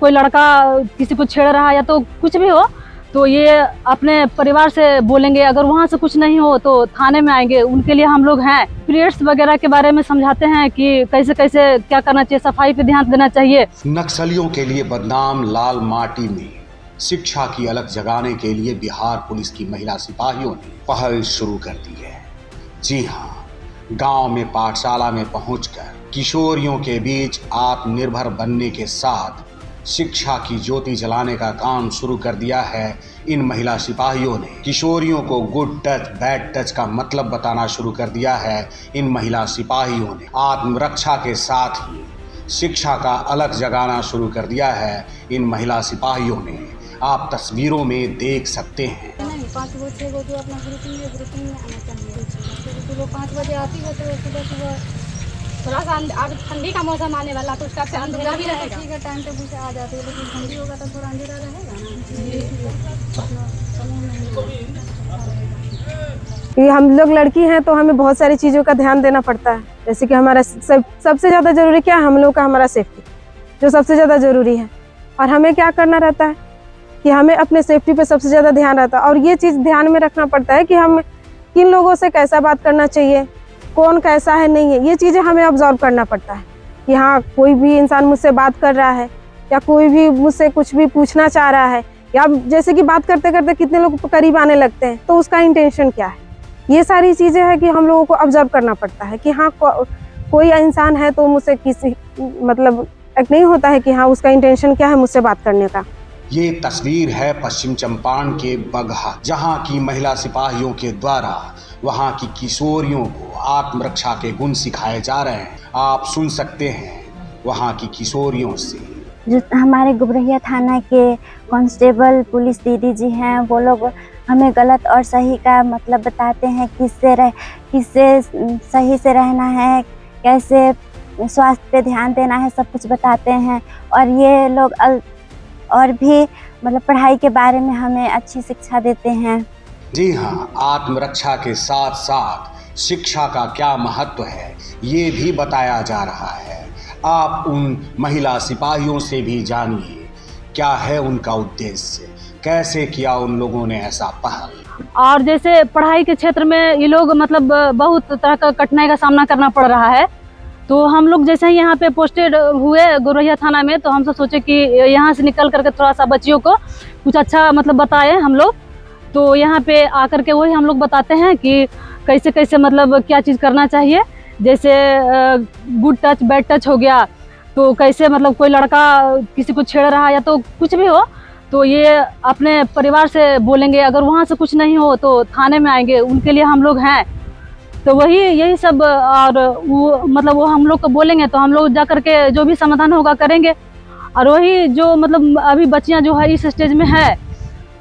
कोई लड़का किसी को छेड़ रहा है या तो कुछ भी हो, तो ये अपने परिवार से बोलेंगे। अगर वहाँ से कुछ नहीं हो तो थाने में आएंगे, उनके लिए हम लोग हैं। पीरियड्स वगैरह के बारे में समझाते हैं कि कैसे कैसे क्या करना चाहिए, सफाई पे ध्यान देना चाहिए। नक्सलियों के लिए बदनाम लाल माटी में शिक्षा की अलग जगाने के लिए बिहार पुलिस की महिला सिपाहियों ने पहल शुरू कर दी है। जी हाँ, गांव में पाठशाला में पहुंचकर किशोरियों के बीच आत्मनिर्भर बनने के साथ शिक्षा की ज्योति जलाने का काम शुरू कर दिया है। इन महिला सिपाहियों ने किशोरियों को गुड टच बैड टच का मतलब बताना शुरू कर दिया है। इन महिला सिपाहियों ने आत्मरक्षा के साथ ही शिक्षा का अलग जगाना शुरू कर दिया है। इन महिला सिपाहियों ने आप तस्वीरों में देख सकते हैं। 5 गो 6 गो जो अपना ग्रुपिंग में आना चाहिए। सुबह 5 बजे आती है तो सुबह थोड़ा सा अब ठंडी का मौसम आने वाला तो उसका अंधेरा भी रहेगा। ठीक है, टाइम टेबल से आ जाती है, लेकिन ठंडी होगा तो थोड़ा अंधेरा रहेगा ना। कि हम लोग लड़की हैं तो हमें बहुत सारी चीज़ों का ध्यान देना पड़ता है। जैसे कि हमारा सबसे ज़्यादा ज़रूरी क्या है, हम लोग का हमारा सेफ्टी जो सबसे ज़्यादा ज़रूरी है। और हमें क्या करना रहता है कि हमें अपने सेफ्टी पे सबसे ज़्यादा ध्यान रहता है। और ये चीज़ ध्यान में रखना पड़ता है कि हम किन लोगों से कैसा बात करना चाहिए, कौन कैसा है नहीं है, ये चीज़ें हमें ऑब्जर्व करना पड़ता है कि हाँ कोई भी इंसान मुझसे बात कर रहा है या कोई भी मुझसे कुछ भी पूछना चाह रहा है, या जैसे कि बात करते करते कितने लोग करीब आने लगते हैं तो उसका इंटेंशन क्या है, ये सारी चीज़ें हैं कि हम लोगों को ऑब्जर्व करना पड़ता है कि हाँ कोई इंसान है तो मुझसे किसी मतलब एक नहीं होता है कि हाँ उसका इंटेंशन क्या है मुझसे बात करने का। ये तस्वीर है पश्चिम चंपारण के बगहा, जहां की महिला सिपाहियों के द्वारा वहां की किशोरियों को आत्मरक्षा के गुण सिखाए जा रहे हैं। आप सुन सकते हैं वहां की किशोरियों से। जो हमारे गुबरहिया थाना के कांस्टेबल पुलिस दीदी जी हैं, वो लोग हमें गलत और सही का मतलब बताते हैं, किससे सही से रहना है, कैसे स्वास्थ्य पे ध्यान देना है, सब कुछ बताते हैं। और ये लोग और भी मतलब पढ़ाई के बारे में हमें अच्छी शिक्षा देते हैं। जी हाँ, आत्मरक्षा के साथ साथ शिक्षा का क्या महत्व है ये भी बताया जा रहा है। आप उन महिला सिपाहियों से भी जानिए क्या है उनका उद्देश्य, कैसे किया उन लोगों ने ऐसा पहल। और जैसे पढ़ाई के क्षेत्र में ये लोग मतलब बहुत तरह का कठिनाई का सामना करना पड़ रहा है, तो हम लोग जैसे ही यहाँ पे पोस्टेड हुए गुबरहिया थाना में, तो हम सब सोचे कि यहाँ से निकल करके थोड़ा सा बच्चियों को कुछ अच्छा मतलब बताएं हम लोग। तो यहाँ पे आकर के वही हम लोग बताते हैं कि कैसे कैसे मतलब क्या चीज़ करना चाहिए। जैसे गुड टच बैड टच हो गया, तो कैसे मतलब कोई लड़का किसी को छेड़ रहा है या तो कुछ भी हो, तो ये अपने परिवार से बोलेंगे। अगर वहाँ से कुछ नहीं हो तो थाने में आएंगे, उनके लिए हम लोग हैं। तो वही यही सब, और वो मतलब वो हम लोग को बोलेंगे तो हम लोग जा करके जो भी समाधान होगा करेंगे। और वही जो मतलब अभी बच्चियां जो है इस स्टेज में है,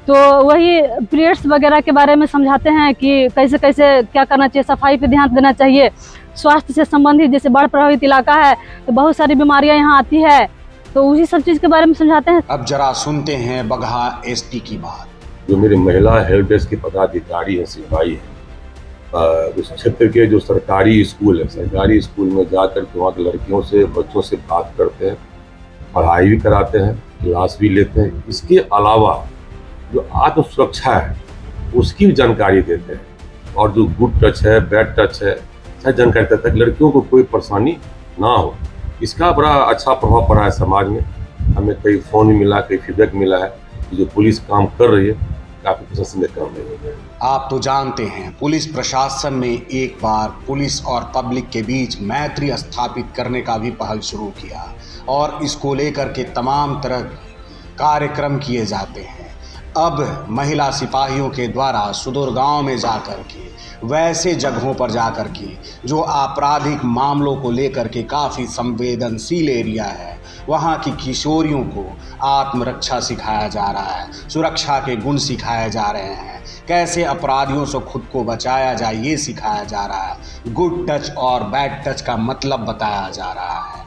तो वही पीरियड्स वगैरह के बारे में समझाते हैं कि कैसे कैसे क्या करना चाहिए, सफाई पे ध्यान देना चाहिए। स्वास्थ्य से संबंधित जैसे बाढ़ प्रभावित इलाका है तो बहुत सारी बीमारियां यहाँ आती है, तो उसी सब चीज़ के बारे में समझाते हैं। अब जरा सुनते हैं बगहा एसपी की बात। जो मेरे महिला हेल्प डेस्क के पदाधिकारी हैं, सिपाही हैं, उस क्षेत्र के जो सरकारी स्कूल है, सरकारी स्कूल में जाकर के वहाँ के लड़कियों से बच्चों से बात करते हैं, पढ़ाई भी कराते हैं, क्लास भी लेते हैं। इसके अलावा जो आत्म सुरक्षा है उसकी भी जानकारी देते हैं, और जो गुड टच है बैड टच है सब जानकारी देते हैं, लड़कियों को कोई परेशानी ना हो। इसका बड़ा अच्छा प्रभाव पड़ा है समाज में। हमें कई फ़ोन मिला, कई फीडबैक मिला है कि जो पुलिस काम कर रही है काफ़ी प्रशंसनीय काम है। आप तो जानते हैं पुलिस प्रशासन ने एक बार पुलिस और पब्लिक के बीच मैत्री स्थापित करने का भी पहल शुरू किया, और इसको लेकर के तमाम तरह के कार्यक्रम किए जाते हैं। अब महिला सिपाहियों के द्वारा सुदूर गांव में जाकर के, वैसे जगहों पर जाकर के जो आपराधिक मामलों को लेकर के काफ़ी संवेदनशील एरिया है, वहाँ की किशोरियों को आत्मरक्षा सिखाया जा रहा है, सुरक्षा के गुण सिखाए जा रहे हैं, कैसे अपराधियों से खुद को बचाया जाए ये सिखाया जा रहा है, गुड टच और बैड टच का मतलब बताया जा रहा है।